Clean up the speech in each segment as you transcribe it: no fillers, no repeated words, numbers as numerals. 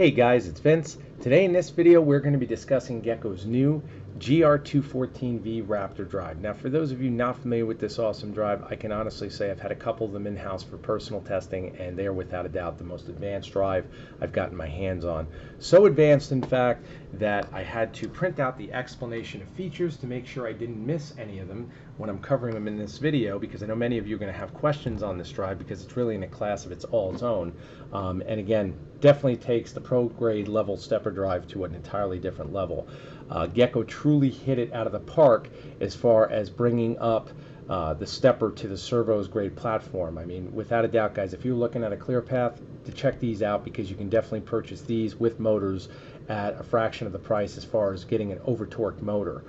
Hey guys, it's Vince. Today in this video we're going to be discussing Gecko's new GR214V Raptor drive. Now for those of you not familiar with this awesome drive, I can honestly say I've had a couple of them in-house for personal testing, and they are without a doubt the most advanced drive I've gotten my hands on. So advanced in fact that I had to print out the explanation of features to make sure I didn't miss any of them when I'm covering them in this video, because I know many of you are going to have questions on this drive because it's really in a class of its own. And again, definitely takes the pro grade level stepper drive to an entirely different level. Gecko truly hit it out of the park as far as bringing up the stepper to the servos grade platform. I mean, without a doubt guys, if you're looking at a clear path, to check these out, because you can definitely purchase these with motors at a fraction of the price as far as getting an over torqued motor.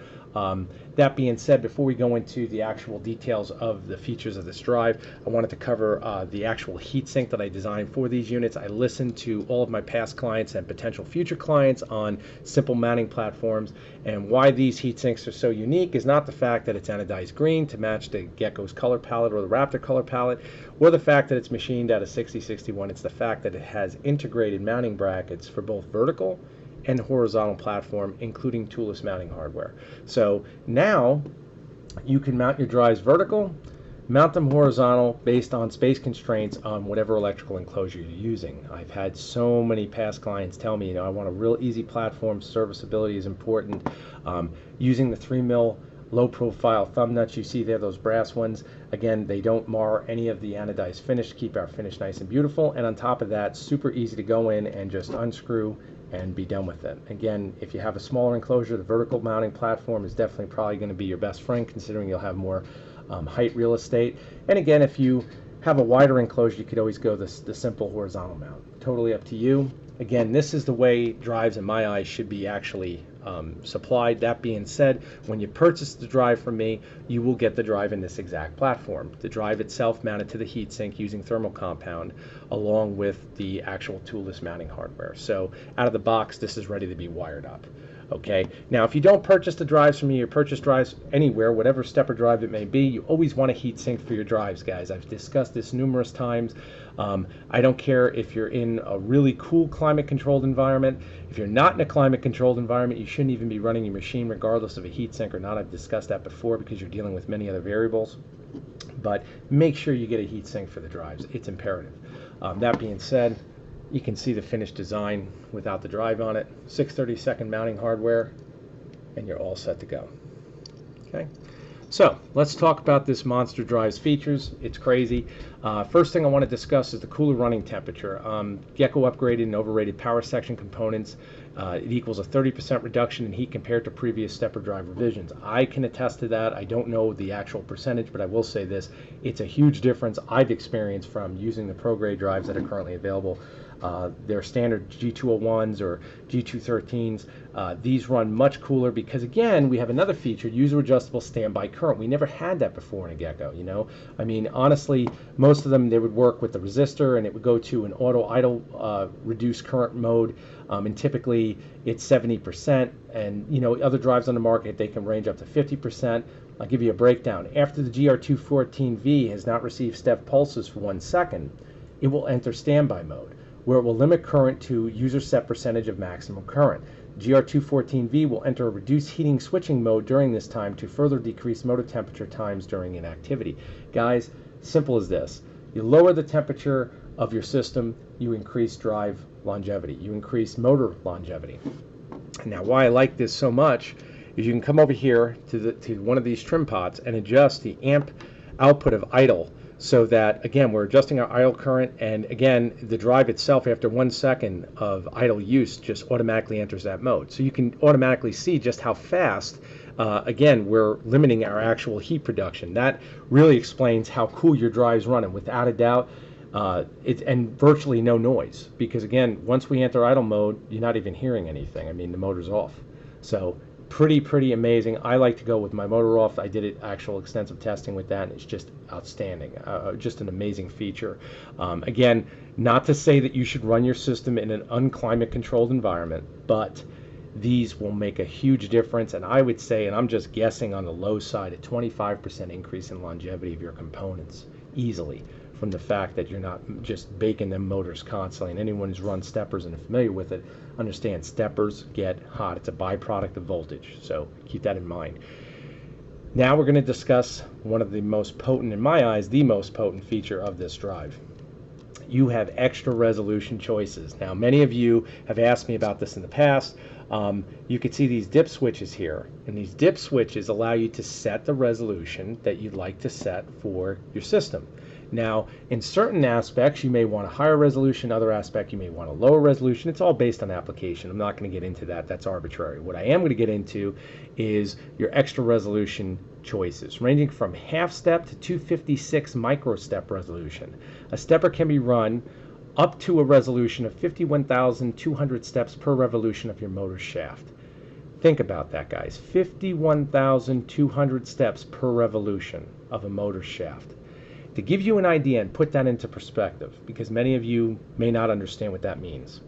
That being said, before we go into the actual details of the features of this drive, I wanted to cover the actual heatsink that I designed for these units. I listened to all of my past clients and potential future clients on simple mounting platforms, and why these heatsinks are so unique is not the fact that it's anodized green to match the Gecko's color palette or the Raptor color palette, or the fact that it's machined out of 6061. It's the fact that it has integrated mounting brackets for both vertical and horizontal platform, including toolless mounting hardware. So now you can mount your drives vertical, mount them horizontal based on space constraints on whatever electrical enclosure you're using. I've had so many past clients tell me, I want a real easy platform, serviceability is important. Using the 3mm low profile thumb nuts you see there, those brass ones, again, they don't mar any of the anodized finish, keep our finish nice and beautiful, and on top of that, super easy to go in and just unscrew and be done with it. Again, if you have a smaller enclosure, the vertical mounting platform is definitely probably going to be your best friend, considering you'll have more height real estate. And again, if you have a wider enclosure, you could always go the simple horizontal mount. Totally up to you. Again, this is the way drives in my eyes should be actually supplied. That being said, when you purchase the drive from me, you will get the drive in this exact platform. The drive itself mounted to the heatsink using thermal compound, along with the actual toolless mounting hardware. So out of the box, this is ready to be wired up. Okay, now if you don't purchase the drives from me or purchase drives anywhere, whatever stepper drive it may be, you always want a heatsink for your drives, guys. I've discussed this numerous times. I don't care if you're in a really cool climate controlled environment. If you're not in a climate controlled environment, you shouldn't even be running your machine regardless of a heatsink or not. I've discussed that before because you're dealing with many other variables. But make sure you get a heatsink for the drives. It's imperative. That being said, you can see the finished design without the drive on it. 6/32 mounting hardware, and you're all set to go. Okay, so let's talk about this monster drive's features. It's crazy. First thing I want to discuss is the cooler running temperature. Gecko upgraded and overrated power section components. It equals a 30% reduction in heat compared to previous stepper drive revisions. I can attest to that. I don't know the actual percentage, but I will say this. It's a huge difference I've experienced from using the pro grade drives that are currently available. Their standard G201s or G213s, these run much cooler because, again, we have another feature, user adjustable standby current. We never had that before in a Gecko, you know. I mean, honestly, most of them, they would work with the resistor and it would go to an auto idle reduced current mode, and typically it's 70%, and you know, other drives on the market, they can range up to 50%. I'll give you a breakdown. After the GR214V has not received step pulses for 1 second, it will enter standby mode, where it will limit current to user set percentage of maximum current. GR214V will enter a reduced heating switching mode during this time to further decrease motor temperature times during inactivity. Guys, simple as this. You lower the temperature of your system, you increase drive longevity, you increase motor longevity. Now, why I like this so much is you can come over here to one of these trim pots and adjust the amp output of idle, so that, again, we're adjusting our idle current, and again, the drive itself, after 1 second of idle use, just automatically enters that mode. So you can automatically see just how fast, again, we're limiting our actual heat production. That really explains how cool your drive's running, without a doubt. And virtually no noise, because again, once we enter idle mode, you're not even hearing anything. I mean, the motor's off. So pretty amazing. I like to go with my motor off. I did actual extensive testing with that, and it's just outstanding. Just an amazing feature. Again, not to say that you should run your system in an unclimate controlled environment, but these will make a huge difference, and I would say, and I'm just guessing on the low side, a 25% increase in longevity of your components easily from the fact that you're not just baking them motors constantly. And anyone who's run steppers and is familiar with it understands steppers get hot. It's a byproduct of voltage, so keep that in mind. Now we're going to discuss one of the most potent, in my eyes, the most potent feature of this drive. You have extra resolution choices. Now, many of you have asked me about this in the past. You can see these dip switches here, and these dip switches allow you to set the resolution that you'd like to set for your system. Now, in certain aspects, you may want a higher resolution. Other aspects, you may want a lower resolution. It's all based on application. I'm not going to get into that. That's arbitrary. What I am going to get into is your extra resolution choices, ranging from half step to 256 microstep resolution. A stepper can be run up to a resolution of 51,200 steps per revolution of your motor shaft. Think about that, guys. 51,200 steps per revolution of a motor shaft. To give you an idea and put that into perspective, because many of you may not understand what that means.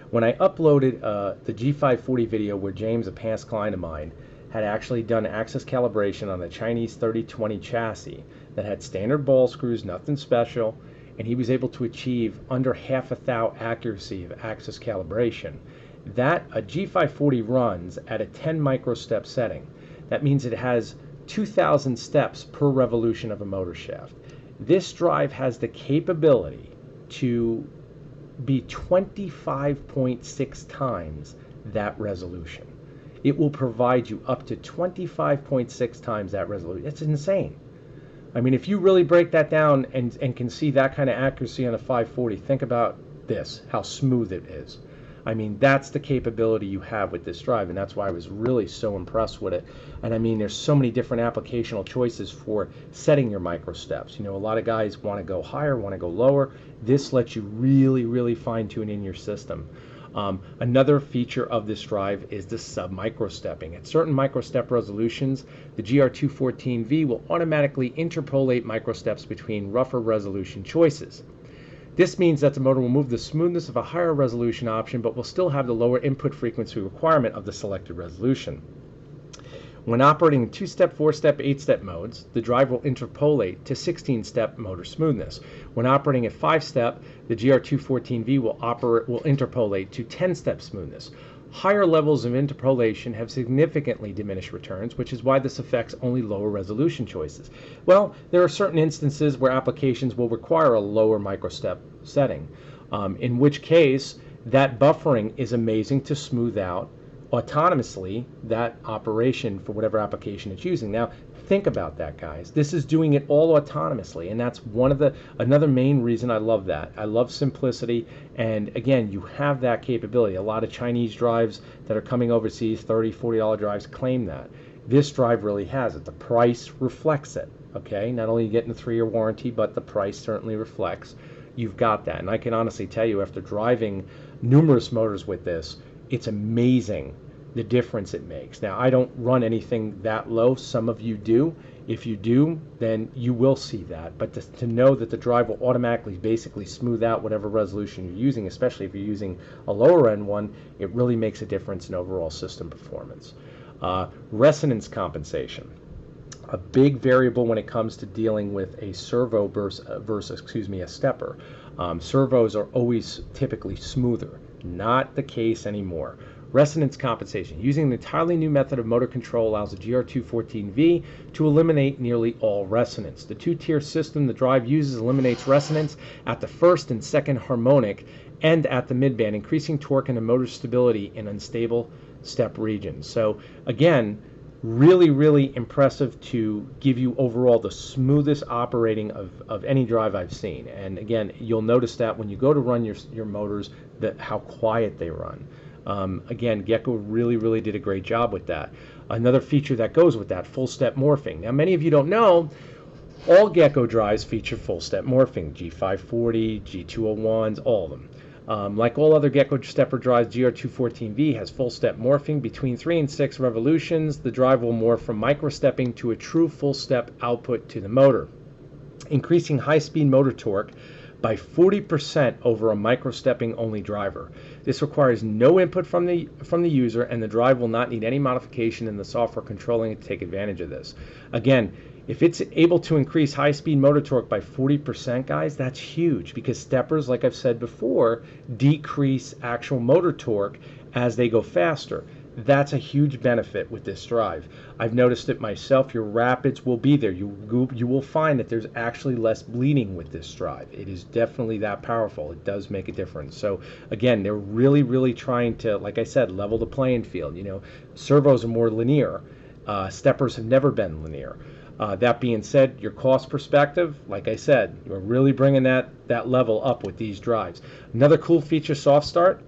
When I uploaded the G540 video where James, a past client of mine, had actually done axis calibration on a Chinese 3020 chassis that had standard ball screws, nothing special, and he was able to achieve under half a thou accuracy of axis calibration. That a G540 runs at a 10 microstep setting. That means it has 2,000 steps per revolution of a motor shaft. This drive has the capability to be 25.6 times that resolution. It will provide you up to 25.6 times that resolution. It's insane. I mean, if you really break that down and can see that kind of accuracy on a 540, think about this, how smooth it is. I mean, that's the capability you have with this drive, and that's why I was really so impressed with it. And I mean, there's so many different applicational choices for setting your micro steps. You know, a lot of guys want to go higher, want to go lower. This lets you really, really fine tune in your system. Another feature of this drive is the sub-micro stepping. At certain micro step resolutions, the GR214V will automatically interpolate micro steps between rougher resolution choices. This means that the motor will move the smoothness of a higher resolution option, but will still have the lower input frequency requirement of the selected resolution. When operating in 2-step, 4-step, 8-step modes, the drive will interpolate to 16-step motor smoothness. When operating at 5-step, the GR214V will interpolate to 10-step smoothness. Higher levels of interpolation have significantly diminished returns, which is why this affects only lower resolution choices. Well, there are certain instances where applications will require a lower microstep setting, in which case that buffering is amazing to smooth out autonomously that operation for whatever application it's using. Now, think about that, guys. This is doing it all autonomously, and that's another main reason I love that. I love simplicity, and again, you have that capability. A lot of Chinese drives that are coming overseas, $30, $40 drives, claim that. This drive really has it. The price reflects it, okay? Not only are you getting a 3-year warranty, but the price certainly reflects you've got that. And I can honestly tell you, after driving numerous motors with this, it's amazing the difference it makes. Now, I don't run anything that low. Some of you do. If you do, then you will see that. But to know that the drive will automatically basically smooth out whatever resolution you're using, especially if you're using a lower end one, it really makes a difference in overall system performance. Resonance compensation. A big variable when it comes to dealing with a servo versus a stepper. Servos are always typically smoother. Not the case anymore. Resonance compensation. Using an entirely new method of motor control allows the GR214V to eliminate nearly all resonance. The two-tier system the drive uses eliminates resonance at the first and second harmonic and at the midband, increasing torque and motor stability in unstable step regions. So again, really, really impressive to give you overall the smoothest operating of any drive I've seen. And again, you'll notice that when you go to run your motors, how quiet they run. Again, Gecko really, really did a great job with that. Another feature that goes with that, full step morphing. Now, many of you don't know, all Gecko drives feature full step morphing. G540, G201s, all of them. Like all other Gecko stepper drives, GR214V has full step morphing. Between 3 and 6 revolutions, the drive will morph from microstepping to a true full step output to the motor, increasing high-speed motor torque by 40% over a microstepping only driver. This requires no input from the user, and the drive will not need any modification in the software controlling it to take advantage of this. Again, If it's able to increase high-speed motor torque by 40%, guys, that's huge, because steppers, like I've said before, decrease actual motor torque as they go faster. That's a huge benefit with this drive. I've noticed it myself. Your rapids will be there. You will find that there's actually less bleeding with this drive. It is definitely that powerful. It does make a difference. So again, they're really trying to, like I said, level the playing field. You know, servos are more linear. Steppers have never been linear. That being said, your cost perspective, like I said, you're really bringing that level up with these drives. Another cool feature, soft start.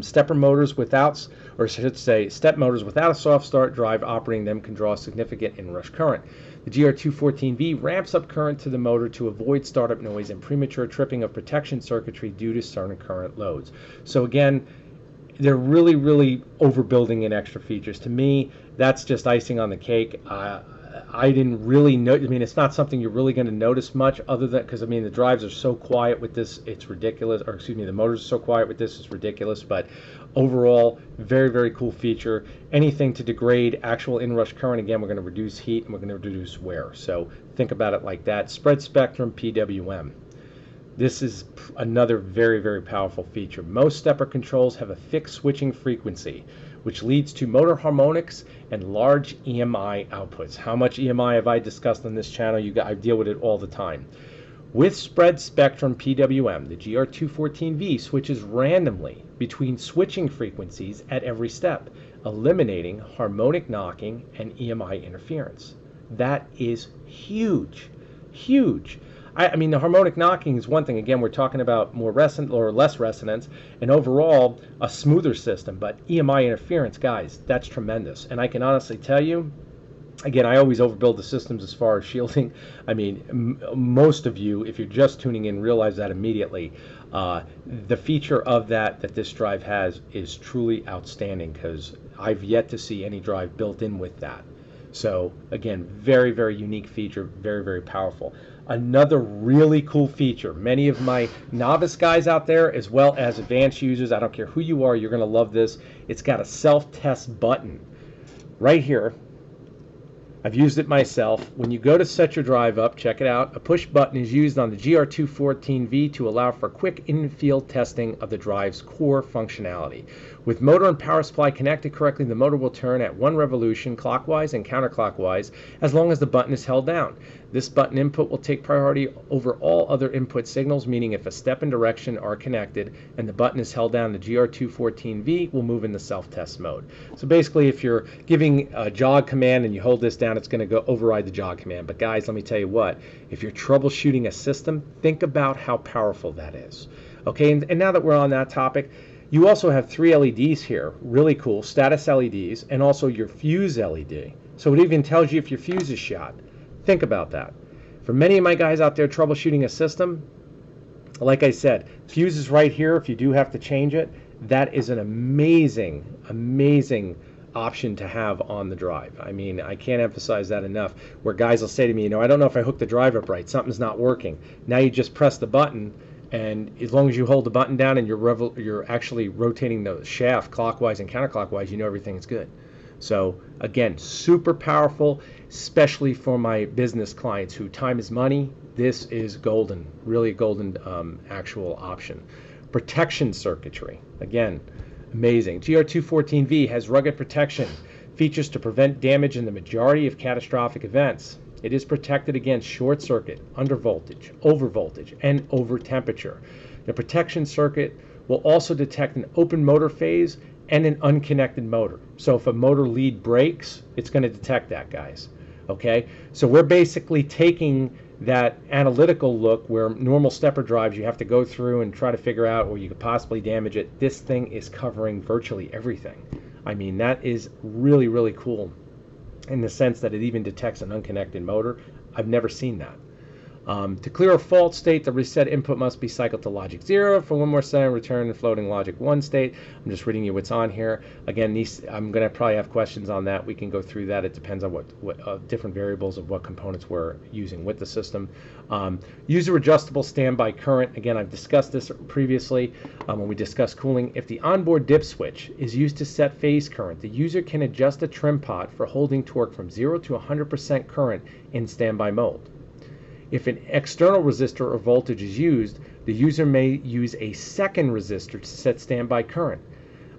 Stepper motors without, or I should say, step motors without a soft start drive operating them can draw significant inrush current. The GR214V ramps up current to the motor to avoid startup noise and premature tripping of protection circuitry due to certain current loads. So again, they're really overbuilding in extra features. To me, that's just icing on the cake. I didn't really know. I mean, it's not something you're really going to notice much, other than because I mean the drives are so quiet with this, it's ridiculous. Or excuse me, the motors are so quiet with this, it's ridiculous. But overall, very cool feature. Anything to degrade actual inrush current, again, we're going to reduce heat and we're going to reduce wear. So think about it like that. Spread spectrum PWM. This is another very powerful feature. Most stepper controls have a fixed switching frequency, which leads to motor harmonics and large EMI outputs. How much EMI have I discussed on this channel? I deal with it all the time. With spread spectrum PWM, the GR214V switches randomly between switching frequencies at every step, eliminating harmonic knocking and EMI interference. That is huge. I mean, the harmonic knocking is one thing. Again, we're talking about more resonant or less resonance, and overall a smoother system. But EMI interference, guys, that's tremendous. And I can honestly tell you, again, I always overbuild the systems as far as shielding. I mean, most of you, if you're just tuning in, realize that immediately. The feature of that this drive has is truly outstanding, because I've yet to see any drive built in with that. So again, very unique feature, very powerful. Another really cool feature, many of my novice guys out there as well as advanced users, I don't care who you are, you're going to love this. It's got a self-test button right here. I've used it myself. When you go to set your drive up, check it out. A push button is used on the GR214V to allow for quick in-field testing of the drive's core functionality. With motor and power supply connected correctly, the motor will turn at 1 revolution clockwise and counterclockwise as long as the button is held down. This button input will take priority over all other input signals, meaning if a step and direction are connected and the button is held down, the GR214V will move into self-test mode. So basically, if you're giving a jog command and you hold this down, it's going to go override the jog command. But guys, let me tell you what, if you're troubleshooting a system, think about how powerful that is. Okay, and now that we're on that topic, you also have 3 LEDs here, really cool, status LEDs, and also your fuse LED. So it even tells you if your fuse is shot. Think about that. For many of my guys out there troubleshooting a system, like I said, fuse is right here if you do have to change it. That is an amazing option to have on the drive. I mean, I can't emphasize that enough, where guys will say to me, you know, I don't know if I hooked the drive up right, something's not working. Now you just press the button, and as long as you hold the button down and you're actually rotating the shaft clockwise and counterclockwise, you know everything's good. So again, super powerful, especially for my business clients who time is money. This is golden, really golden actual option. Protection circuitry, again, amazing. GR214V has rugged protection, features to prevent damage in the majority of catastrophic events. It is protected against short circuit, under voltage, over voltage, and over temperature. The protection circuit will also detect an open motor phase and an unconnected motor. So if a motor lead breaks, it's going to detect that, guys. Okay, so we're basically taking that analytical look where normal stepper drives you have to go through and try to figure out where you could possibly damage it. This thing is covering virtually everything. I mean, that is really cool in the sense that it even detects an unconnected motor. I've never seen that. To clear a fault state, the reset input must be cycled to logic 0. For one more setting, return the floating logic 1 state. I'm just reading you what's on here. Again, I'm going to probably have questions on that. We can go through that. It depends on what different variables of what components we're using with the system. User adjustable standby current. Again, I've discussed this previously when we discussed cooling. If the onboard dip switch is used to set phase current, the user can adjust a trim pot for holding torque from 0 to 100% current in standby mode. If an external resistor or voltage is used, the user may use a second resistor to set standby current.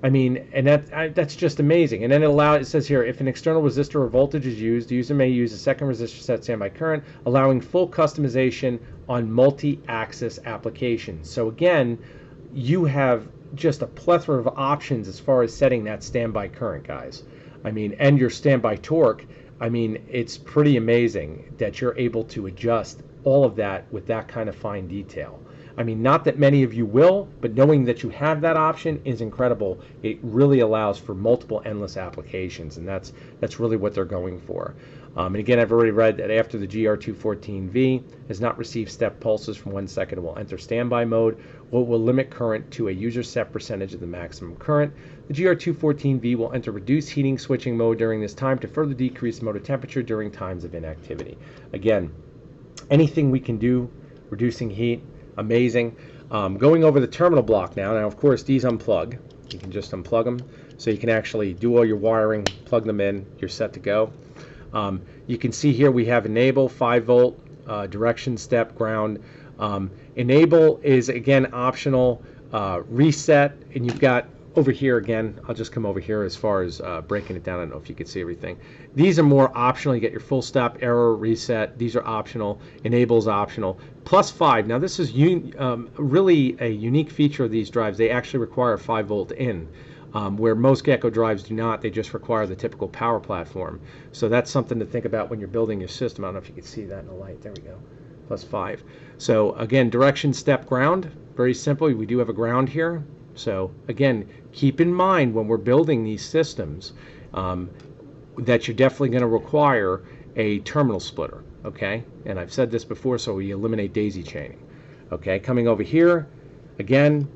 I mean, and that's just amazing. And then it says here, if an external resistor or voltage is used, the user may use a second resistor to set standby current, allowing full customization on multi-axis applications. So again, you have just a plethora of options as far as setting that standby current, guys. I mean, and your standby torque. I mean, it's pretty amazing that you're able to adjust all of that with that kind of fine detail. I mean, not that many of you will, but knowing that you have that option is incredible. It really allows for multiple endless applications, and that's really what they're going for. And again, I've already read that after the GR214V has not received step pulses from 1 second, it will enter standby mode, what will limit current to a user set percentage of the maximum current. The GR214V will enter reduced heating switching mode during this time to further decrease motor temperature during times of inactivity. Again, anything we can do, reducing heat, amazing. Going over the terminal block now. Now, of course, these unplug. You can just unplug them, so you can actually do all your wiring, plug them in, you're set to go. You can see here we have enable, 5 volt, direction, step, ground. Enable is again optional. Reset, and you've got over here again, I'll just come over here as far as breaking it down. I don't know if you can see everything. These are more optional. You get your full stop, error, reset. These are optional. Enable is optional. +5. Now this is really a unique feature of these drives. They actually require a 5 volt in. Where most Gecko drives do not. They just require the typical power platform. So that's something to think about when you're building your system. I don't know if you can see that in the light. There we go. +5. So again, direction, step, ground. Very simple. We do have a ground here. So again, keep in mind when we're building these systems that you're definitely going to require a terminal splitter. Okay, and I've said this before, so we eliminate daisy chaining. Okay, coming over here, again,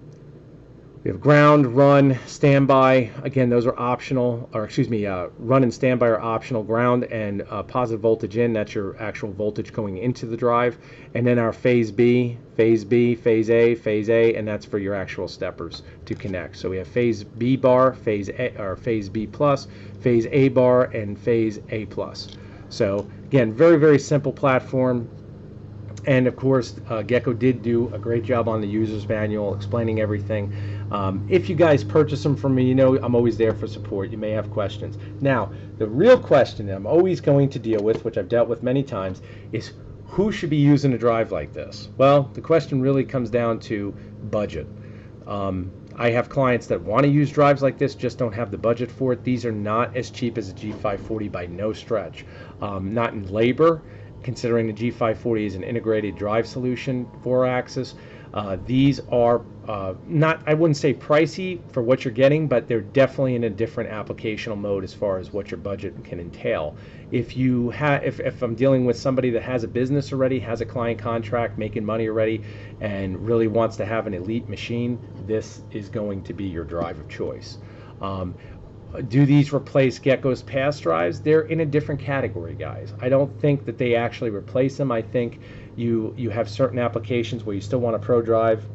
we have ground, run, standby. Again, those are optional, or excuse me, run and standby are optional. Ground and positive voltage in, that's your actual voltage going into the drive. And then our phase B, phase A, and that's for your actual steppers to connect. So we have phase B bar, phase A, or phase B plus, phase A bar, and phase A plus. So again, very, very simple platform. And of course, Gecko did do a great job on the user's manual explaining everything. If you guys purchase them from me, you know I'm always there for support. You may have questions. Now, the real question that I'm always going to deal with, which I've dealt with many times, is who should be using a drive like this? Well, the question really comes down to budget. I have clients that want to use drives like this, just don't have the budget for it. These are not as cheap as a G540 by no stretch. Not in labor, considering the G540 is an integrated drive solution, 4-axis. These are not, I wouldn't say pricey for what you're getting, but they're definitely in a different applicational mode as far as what your budget can entail. If you if I'm dealing with somebody that has a business already, has a client contract, making money already, and really wants to have an elite machine, this is going to be your drive of choice. Do these replace Gecko's past drives? They're in a different category, guys. I don't think that they actually replace them. I think you have certain applications where you still want a pro drive.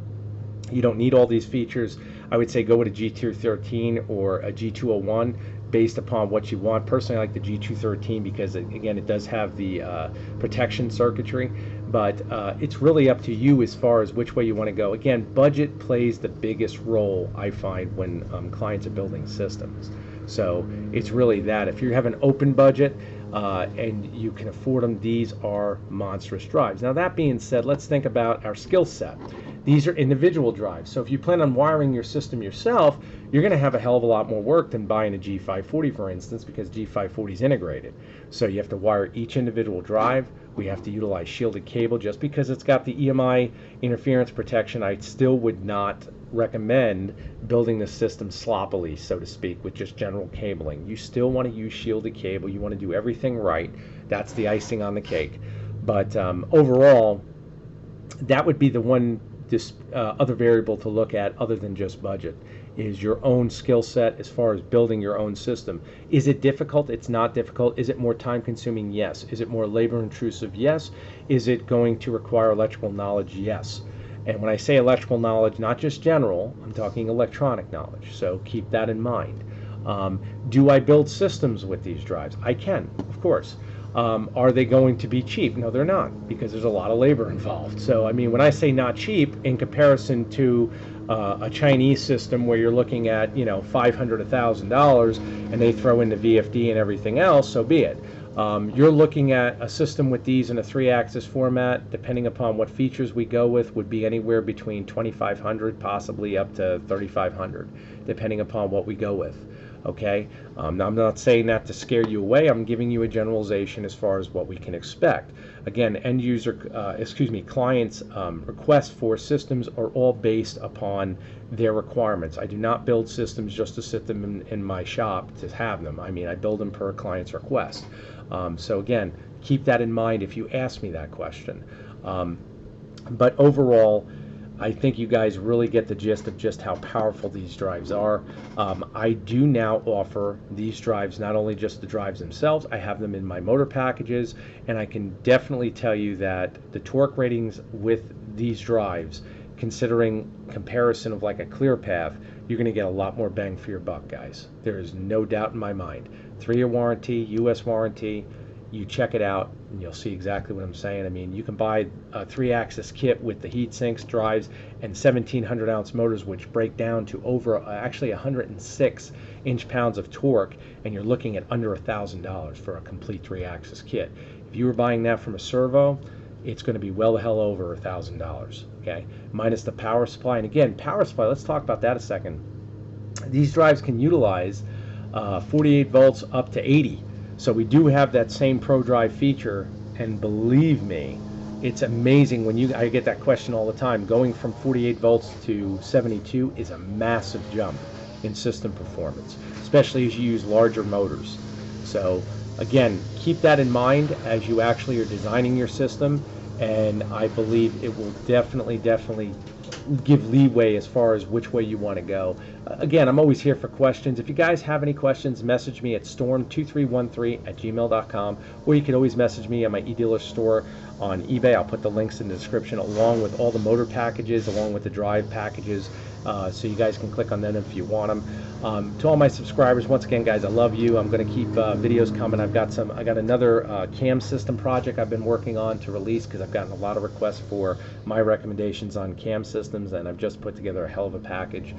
You don't need all these features. I would say go with a G213 or a G201 based upon what you want. Personally, I like the G213 because, again, it does have the protection circuitry. But it's really up to you as far as which way you want to go. Again, budget plays the biggest role, I find, when clients are building systems. So it's really that. If you have an open budget and you can afford them, these are monstrous drives. Now, that being said, let's think about our skill set. These are individual drives. So if you plan on wiring your system yourself, you're going to have a hell of a lot more work than buying a G540, for instance, because G540 is integrated. So you have to wire each individual drive. We have to utilize shielded cable. Just because it's got the EMI interference protection, I still would not recommend building the system sloppily, so to speak, with just general cabling. You still want to use shielded cable. You want to do everything right. That's the icing on the cake. But overall, that would be the one other variable to look at other than just budget, is your own skill set as far as building your own system. Is it difficult? It's not difficult. Is it more time consuming? Yes. Is it more labor intrusive? Yes. Is it going to require electrical knowledge? Yes. And when I say electrical knowledge, not just general, I'm talking electronic knowledge. So keep that in mind. Do I build systems with these drives? I can, of course. Are they going to be cheap? No, they're not, because there's a lot of labor involved. So, I mean, when I say not cheap, in comparison to a Chinese system where you're looking at, you know, $500, $1,000, and they throw in the VFD and everything else, so be it. You're looking at a system with these in a 3-axis format, depending upon what features we go with, would be anywhere between $2,500, possibly up to $3,500, depending upon what we go with. Okay, now I'm not saying that to scare you away. I'm giving you a generalization as far as what we can expect. Again, end user, clients' requests for systems are all based upon their requirements. I do not build systems just to sit them in my shop to have them. I mean, I build them per client's request. So again, keep that in mind if you ask me that question. But overall, I think you guys really get the gist of just how powerful these drives are. I do now offer these drives, not only just the drives themselves, I have them in my motor packages, and I can definitely tell you that the torque ratings with these drives, considering comparison of like a clear path, you're going to get a lot more bang for your buck, guys. There is no doubt in my mind. 3-year warranty, US warranty. You check it out and you'll see exactly what I'm saying. I mean, you can buy a 3-axis kit with the heat sinks, drives, and 1,700 ounce motors, which break down to over actually 106 inch-pounds of torque, and you're looking at under $1,000 for a complete 3-axis kit. If you were buying that from a servo, it's going to be well the hell over $1,000, okay? Minus the power supply. And again, power supply, let's talk about that a second. These drives can utilize 48 volts up to 80. So we do have that same ProDrive feature, and believe me, it's amazing when I get that question all the time. Going from 48 volts to 72 is a massive jump in system performance, especially as you use larger motors. So again, keep that in mind as you actually are designing your system, and I believe it will definitely give leeway as far as which way you want to go. Again, I'm always here for questions. If you guys have any questions, message me at storm2313@gmail.com, or you can always message me at my eDealer store on eBay. I'll put the links in the description along with all the motor packages, along with the drive packages, so you guys can click on them if you want them. To all my subscribers, once again, guys, I love you. I'm going to keep videos coming. I got another cam system project I've been working on to release, because I've gotten a lot of requests for my recommendations on cam systems, and I've just put together a hell of a package.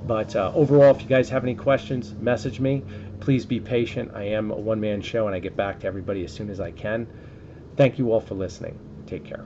But overall, if you guys have any questions, message me. Please be patient. I am a one-man show, and I get back to everybody as soon as I can. Thank you all for listening. Take care.